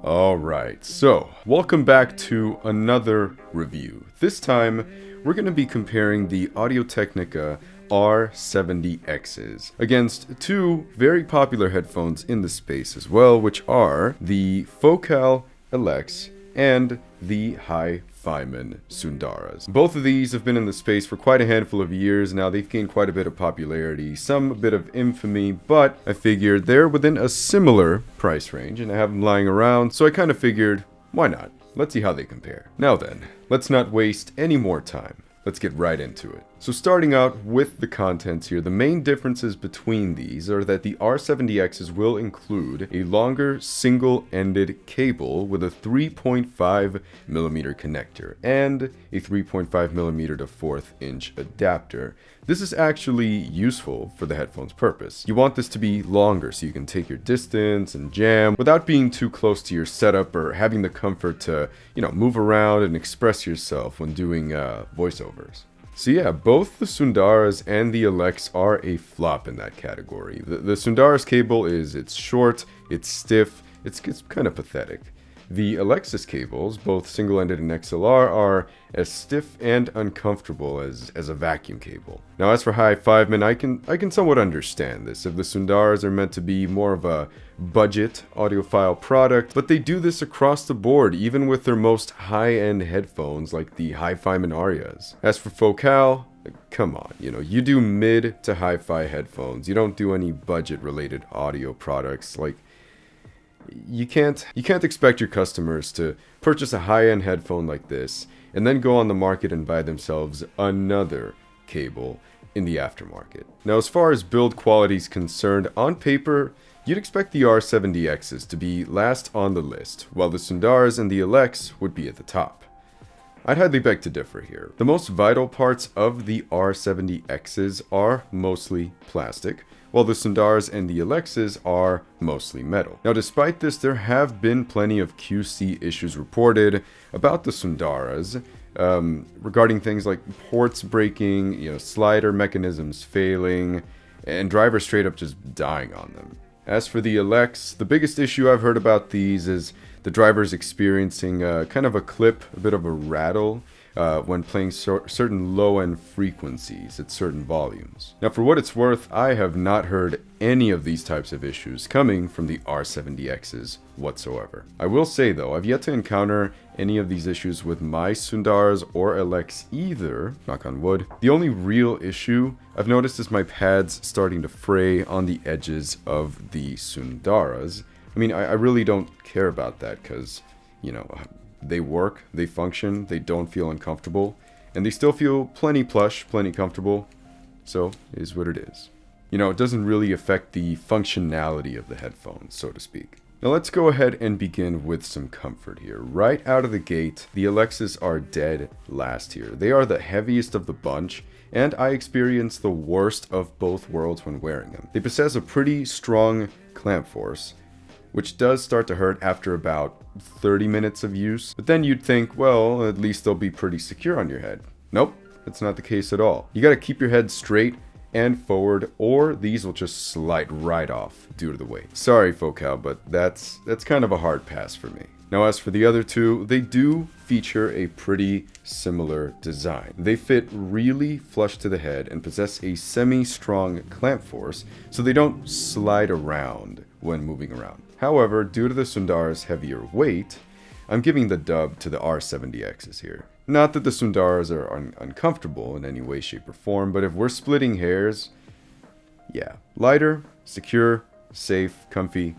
Alright, so welcome back to another review. This time, we're going to be comparing the AudioTechnica R70Xs against two very popular headphones in the space as well, which are the Focal Elex and the HiFiMAN Sundaras. Both of these have been in the space for quite a handful of years now. They've gained quite a bit of popularity, some a bit of infamy, but I figured they're within a similar price range and I have them lying around, so I kind of figured, why not? Let's see how they compare. Now then, let's not waste any more time. Let's get right into it. So starting out with the contents here, the main differences between these are that the R70Xs will include a longer single-ended cable with a 3.5mm connector and a 3.5mm to 1/4 inch adapter. This is actually useful for the headphone's purpose. You want this to be longer so you can take your distance and jam without being too close to your setup or having the comfort to, move around and express yourself when doing voiceovers. So yeah, both the Sundaras and the Elex are a flop in that category. The Sundara's cable it's short, it's stiff, it's kind of pathetic. The Alex's cables, both single-ended and XLR, are as stiff and uncomfortable as a vacuum cable. Now as for HiFiMAN, I can somewhat understand this if the Sundaras are meant to be more of a budget audiophile product, but they do this across the board, even with their most high-end headphones like the HiFiMAN Aryas. As for Focal, come on, you do mid to hi-fi headphones. You don't do any budget-related audio products. Like, you can't expect your customers to purchase a high-end headphone like this and then go on the market and buy themselves another cable in the aftermarket. Now, as far as build quality is concerned, on paper, you'd expect the R70Xs to be last on the list, while the Sundaras and the Elex would be at the top. I'd highly beg to differ here. The most vital parts of the R70Xs are mostly plastic, while the Sundaras and the Alexes are mostly metal. Now, despite this, there have been plenty of QC issues reported about the Sundaras, regarding things like ports breaking, slider mechanisms failing, and drivers straight up just dying on them. As for the Elex, the biggest issue I've heard about these is the drivers experiencing kind of a clip, a bit of a rattle, when playing certain low-end frequencies at certain volumes. Now, for what it's worth, I have not heard any of these types of issues coming from the R70Xs whatsoever. I will say, though, I've yet to encounter any of these issues with my Sundaras or Elex either, knock on wood. The only real issue I've noticed is my pads starting to fray on the edges of the Sundaras. I mean, I really don't care about that because, they work, they function, they don't feel uncomfortable, and they still feel plenty plush, plenty comfortable, so it is what it is. It doesn't really affect the functionality of the headphones, so to speak. Now let's go ahead and begin with some comfort here. Right out of the gate, the Alexes are dead last here. They are the heaviest of the bunch, and I experience the worst of both worlds when wearing them. They possess a pretty strong clamp force, which does start to hurt after about 30 minutes of use. But then you'd think, well, at least they'll be pretty secure on your head. Nope, that's not the case at all. You gotta keep your head straight and forward, or these will just slide right off due to the weight. Sorry, Focal, but that's kind of a hard pass for me. Now, as for the other two, they do feature a pretty similar design. They fit really flush to the head and possess a semi-strong clamp force, so they don't slide around when moving around. However, due to the Sundara's heavier weight, I'm giving the dub to the R70Xs here. Not that the Sundaras are uncomfortable in any way, shape, or form, but if we're splitting hairs, yeah, lighter, secure, safe, comfy,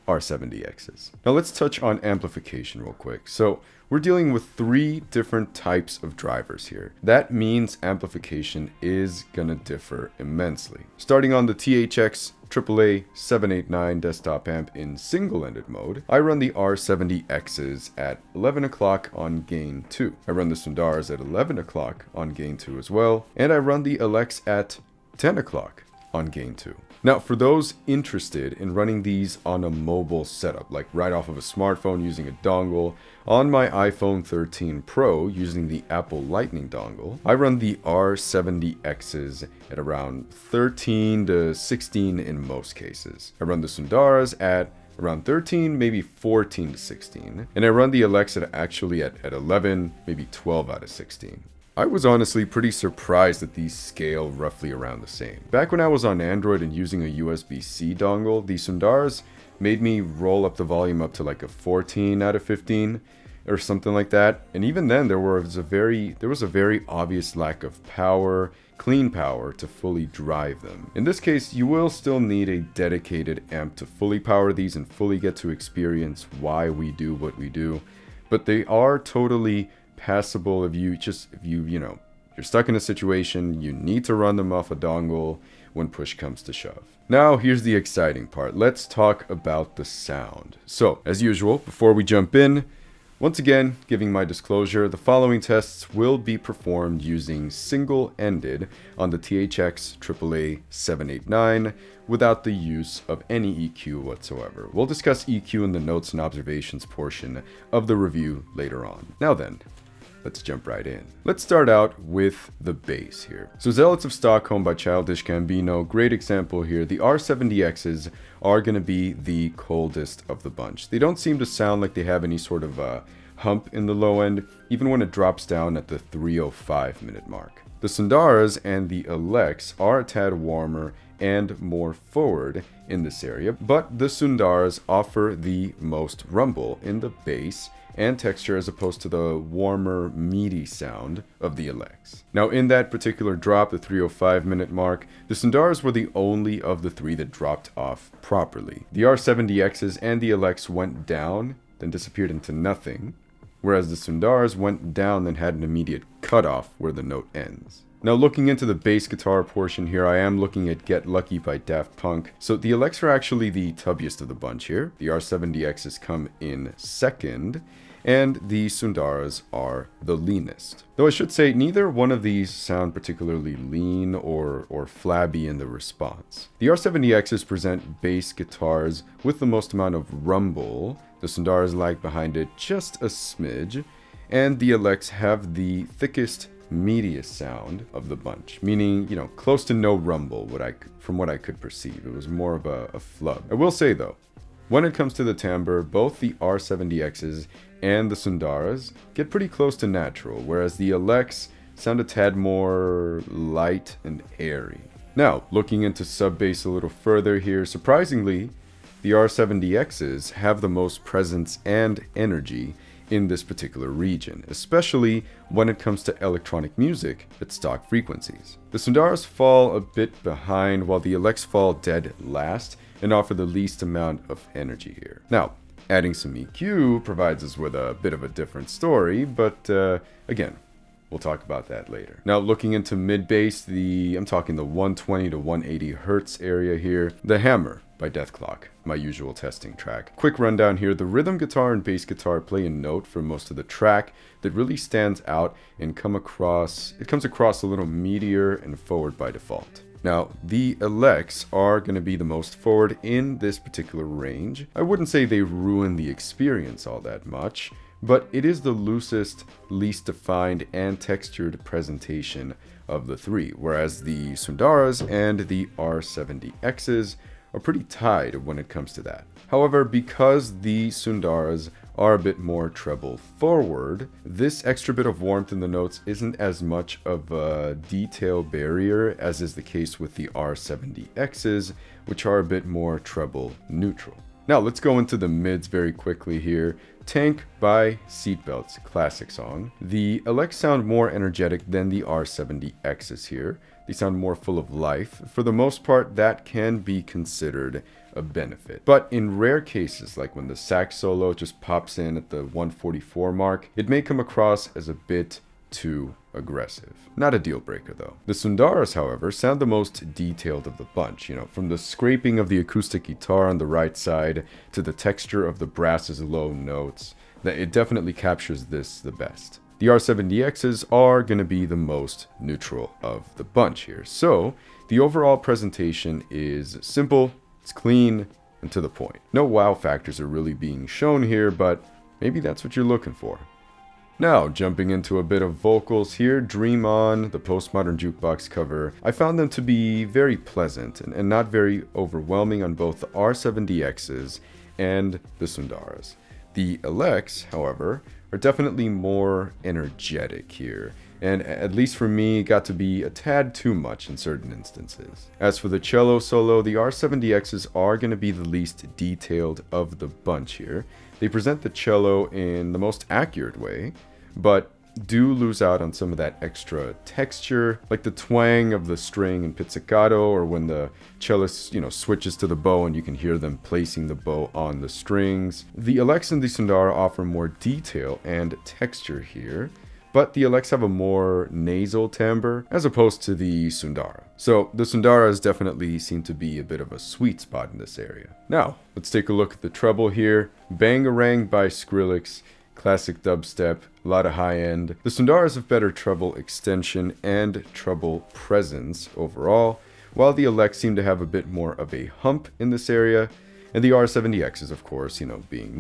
R70Xs. Now let's touch on amplification real quick. So we're dealing with 3 different types of drivers here. That means amplification is gonna differ immensely. Starting on the THX AAA 789 desktop amp in single-ended mode, I run the R70Xs at 11 o'clock on gain 2. I run the Sundaras at 11 o'clock on gain 2 as well, and I run the Elex at 10 o'clock on gain 2. Now, for those interested in running these on a mobile setup, like right off of a smartphone using a dongle, on my iPhone 13 Pro using the Apple Lightning dongle, I run the R70Xs at around 13 to 16 in most cases. I run the Sundaras at around 13, maybe 14 to 16. And I run the Elex actually at 11, maybe 12 out of 16. I was honestly pretty surprised that these scale roughly around the same. Back when I was on Android and using a USB-C dongle, the Sundaras made me roll up the volume up to like a 14 out of 15 or something like that. And even then there was a very obvious lack of power, clean power, to fully drive them. In this case, you will still need a dedicated amp to fully power these and fully get to experience why we do what we do. But they are totally passable if you're stuck in a situation, you need to run them off a dongle when push comes to shove. Now, here's the exciting part. Let's talk about the sound. So, as usual, before we jump in, once again, giving my disclosure, the following tests will be performed using single-ended on the THX AAA 789 without the use of any EQ whatsoever. We'll discuss EQ in the notes and observations portion of the review later on. Now then, let's jump right in. Let's start out with the bass here. So Zealots of Stockholm by Childish Gambino, great example here. The R70Xs are going to be the coldest of the bunch. They don't seem to sound like they have any sort of hump in the low end, even when it drops down at the 305 minute mark. The Sundaras and the Elex are a tad warmer and more forward in this area, but the Sundaras offer the most rumble in the bass and texture as opposed to the warmer, meaty sound of the Elex. Now, in that particular drop, the 305 minute mark, the Sundaras were the only of the three that dropped off properly. The R70Xs and the Elex went down, then disappeared into nothing, whereas the Sundaras went down and had an immediate cutoff where the note ends. Now, looking into the bass guitar portion here, I am looking at Get Lucky by Daft Punk. So the Elex are actually the tubbiest of the bunch here. The R70Xs come in second, and the Sundaras are the leanest. Though I should say, neither one of these sound particularly lean or flabby in the response. The R70Xs present bass guitars with the most amount of rumble. The Sundaras lag behind it just a smidge, and the Elex have the thickest, meatiest sound of the bunch, meaning, close to no rumble from what I could perceive. It was more of a flub. I will say though, when it comes to the timbre, both the R70Xs and the Sundaras get pretty close to natural, whereas the Elex sound a tad more light and airy. Now, looking into sub bass a little further here, surprisingly, the R70Xs have the most presence and energy in this particular region, especially when it comes to electronic music at stock frequencies. The Sundaras fall a bit behind, while the Elex fall dead last and offer the least amount of energy here. Now, adding some EQ provides us with a bit of a different story, but again, we'll talk about that later. Now, looking into mid bass, I'm talking the 120 to 180 hertz area here. The Hammer by Deathclock, my usual testing track. Quick rundown here, the rhythm guitar and bass guitar play a note for most of the track that really stands out and comes across a little meatier and forward by default. Now, the Elex are going to be the most forward in this particular range. I wouldn't say they ruin the experience all that much, but it is the loosest, least defined, and textured presentation of the three, whereas the Sundaras and the R70Xs are pretty tied when it comes to that. However, because the Sundaras are a bit more treble forward, this extra bit of warmth in the notes isn't as much of a detail barrier as is the case with the R70Xs, which are a bit more treble neutral. Now let's go into the mids very quickly here. Tank by Seatbelts, classic song. The Elex sound more energetic than the R70Xs here. They sound more full of life. For the most part, that can be considered a benefit. But in rare cases, like when the sax solo just pops in at the 144 mark, it may come across as a bit too aggressive. Not a deal breaker though. The Sundaras, however, sound the most detailed of the bunch, from the scraping of the acoustic guitar on the right side to the texture of the brass's low notes. That it definitely captures this the best. The R70Xs are going to be the most neutral of the bunch here. So the overall presentation is simple, it's clean, and to the point. No wow factors are really being shown here, but maybe that's what you're looking for. Now, jumping into a bit of vocals here, Dream On, the Postmodern Jukebox cover, I found them to be very pleasant and not very overwhelming on both the R70Xs and the Sundaras. The Elex, however, are definitely more energetic here, and at least for me, got to be a tad too much in certain instances. As for the cello solo, the R70Xs are going to be the least detailed of the bunch here. They present the cello in the most accurate way, but do lose out on some of that extra texture, like the twang of the string in pizzicato, or when the cellist, switches to the bow and you can hear them placing the bow on the strings. The Elex and the Sundara offer more detail and texture here, but the Elex have a more nasal timbre as opposed to the Sundara. So the Sundaras definitely seem to be a bit of a sweet spot in this area. Now, let's take a look at the treble here. Bangarang by Skrillex. Classic dubstep, a lot of high end. The Sundaras have better treble extension and treble presence overall, while the Elex seem to have a bit more of a hump in this area, and the R70Xs, of course, being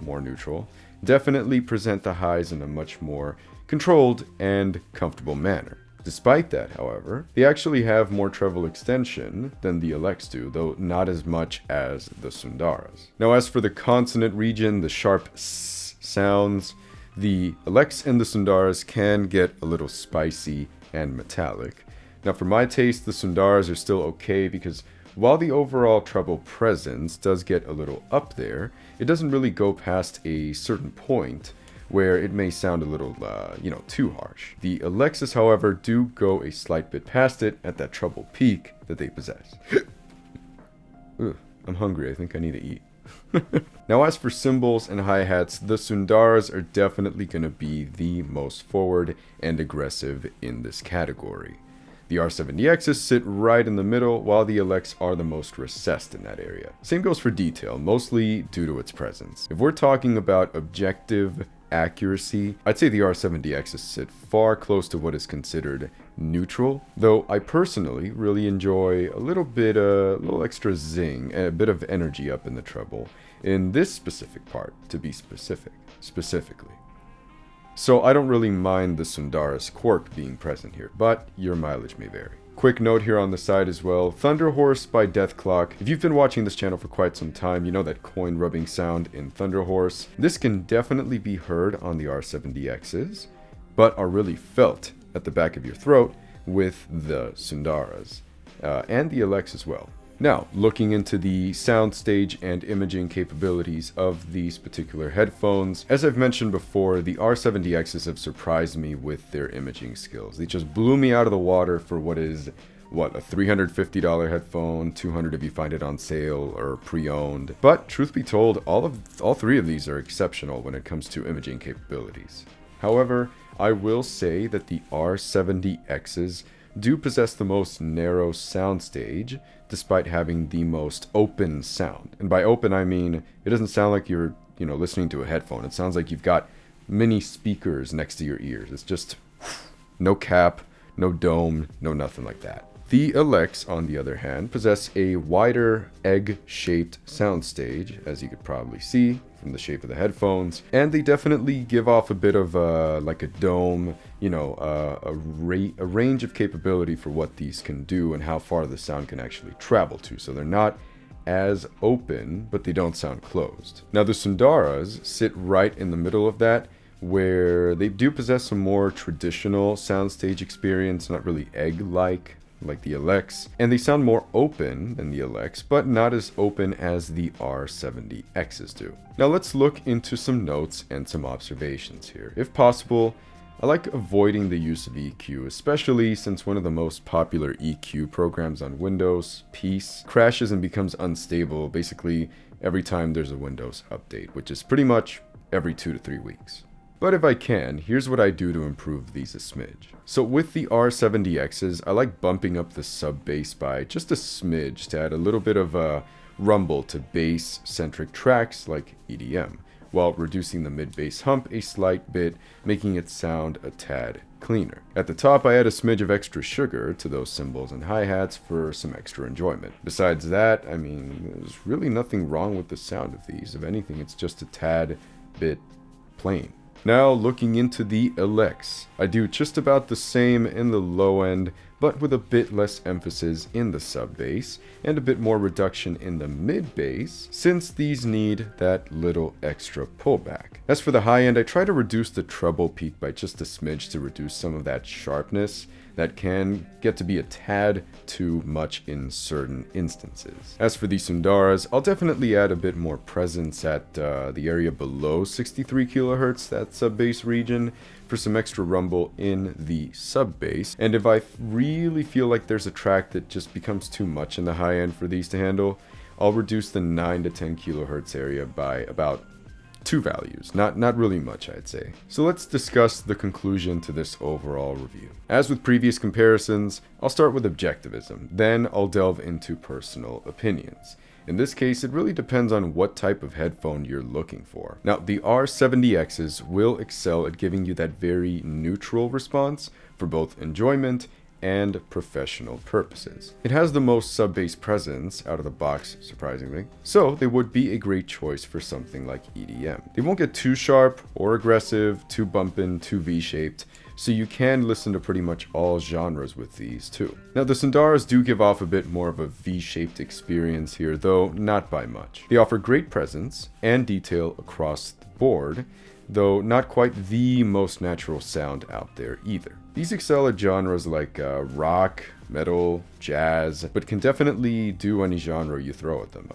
more neutral, definitely present the highs in a much more controlled and comfortable manner. Despite that, however, they actually have more treble extension than the Elex do, though not as much as the Sundaras. Now, as for the consonant region, the sharp S sounds, the Elex and the Sundaras can get a little spicy and metallic. Now, for my taste, the Sundaras are still okay because while the overall treble presence does get a little up there, it doesn't really go past a certain point where it may sound a little, too harsh. The Alexis, however, do go a slight bit past it at that treble peak that they possess. Ugh, I'm hungry. I think I need to eat. Now, as for cymbals and hi-hats, the Sundaras are definitely going to be the most forward and aggressive in this category. The R70Xs sit right in the middle, while the Elex are the most recessed in that area. Same goes for detail, mostly due to its presence. If we're talking about objective accuracy, I'd say the R70Xs sit far close to what is considered neutral, though I personally really enjoy a little extra zing, a bit of energy up in the treble, in this specific part, to be specifically. So I don't really mind the Sundara's quirk being present here, but your mileage may vary. Quick note here on the side as well, Thunder Horse by Deathclock. If you've been watching this channel for quite some time, you know that coin rubbing sound in Thunder Horse. This can definitely be heard on the R70Xs, but are really felt at the back of your throat with the Sundaras, and the Elex as well. Now, looking into the soundstage and imaging capabilities of these particular headphones, as I've mentioned before, the R70Xs have surprised me with their imaging skills. They just blew me out of the water for a $350 headphone, $200 if you find it on sale or pre-owned. But truth be told, all three of these are exceptional when it comes to imaging capabilities. However, I will say that the R70Xs do possess the most narrow soundstage, despite having the most open sound. And by open, I mean, it doesn't sound like you're, listening to a headphone. It sounds like you've got mini speakers next to your ears. It's just no cap, no dome, no nothing like that. The Elex, on the other hand, possess a wider egg-shaped soundstage, as you could probably see from the shape of the headphones, and they definitely give off a bit of like a dome, a range of capability for what these can do and how far the sound can actually travel to. So they're not as open, but they don't sound closed. Now the Sundaras sit right in the middle of that, where they do possess some more traditional soundstage experience, not really egg-like, like the Elex, and they sound more open than the Elex, but not as open as the R70Xs do. Now let's look into some notes and some observations here. If possible, I like avoiding the use of EQ, especially since one of the most popular EQ programs on Windows, Peace, crashes and becomes unstable basically every time there's a Windows update, which is pretty much every 2 to 3 weeks. But if I can, here's what I do to improve these a smidge. So with the R70Xs, I like bumping up the sub bass by just a smidge to add a little bit of a rumble to bass-centric tracks like EDM, while reducing the mid-bass hump a slight bit, making it sound a tad cleaner. At the top, I add a smidge of extra sugar to those cymbals and hi-hats for some extra enjoyment. Besides that, I mean, there's really nothing wrong with the sound of these. If anything, it's just a tad bit plain. Now, looking into the Elex, I do just about the same in the low end, but with a bit less emphasis in the sub bass and a bit more reduction in the mid bass, since these need that little extra pullback. As for the high end, I try to reduce the treble peak by just a smidge to reduce some of that sharpness that can get to be a tad too much in certain instances. As for the Sundaras, I'll definitely add a bit more presence at the area below 63 kHz, that sub bass region, for some extra rumble in the sub bass. And if I really feel like there's a track that just becomes too much in the high end for these to handle, I'll reduce the 9 to 10 kHz area by about 2 values, not really much, I'd say. So let's discuss the conclusion to this overall review. As with previous comparisons, I'll start with objectivism, then I'll delve into personal opinions. In this case, it really depends on what type of headphone you're looking for. Now, the R70Xs will excel at giving you that very neutral response for both enjoyment and professional purposes. It has the most sub-bass presence out of the box, surprisingly, so they would be a great choice for something like EDM. They won't get too sharp or aggressive, too bumpin', too V-shaped, so you can listen to pretty much all genres with these too. Now, the Sundaras do give off a bit more of a V-shaped experience here, though not by much. They offer great presence and detail across the board, though not quite the most natural sound out there either. These excel at genres like rock, metal, jazz, but can definitely do any genre you throw at them.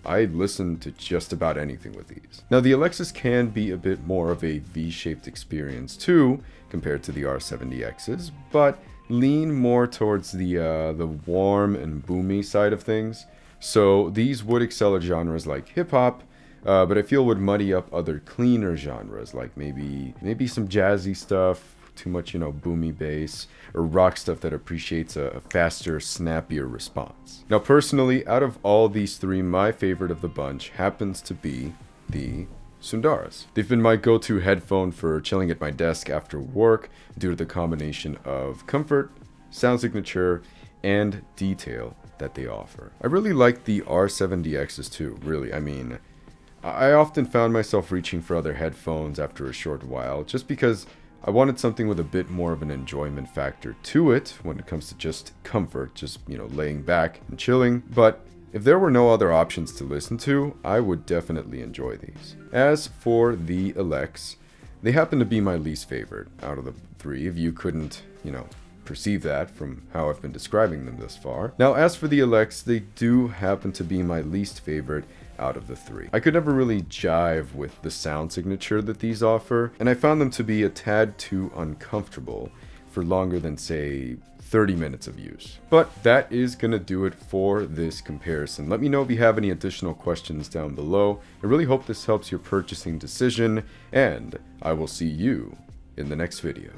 I listen to just about anything with these. Now, the Alexis can be a bit more of a V-shaped experience too, compared to the R70Xs, but lean more towards the warm and boomy side of things. So these would excel at genres like hip-hop, but I feel would muddy up other cleaner genres, like maybe some jazzy stuff, too much, boomy bass, or rock stuff that appreciates a faster, snappier response. Now, personally, out of all these three, my favorite of the bunch happens to be the Sundaras. They've been my go-to headphone for chilling at my desk after work due to the combination of comfort, sound signature, and detail that they offer. I really like the R70Xs too, really. I often found myself reaching for other headphones after a short while, just because I wanted something with a bit more of an enjoyment factor to it when it comes to just comfort, just, laying back and chilling. But if there were no other options to listen to, I would definitely enjoy these. As for the Elex, they happen to be my least favorite out of the three, if you couldn't, perceive that from how I've been describing them thus far. Now, as for the Elex, they do happen to be my least favorite out of the three. I could never really jive with the sound signature that these offer, and I found them to be a tad too uncomfortable for longer than, say, 30 minutes of use. But that is gonna do it for this comparison. Let me know if you have any additional questions down below. I really hope this helps your purchasing decision, and I will see you in the next video.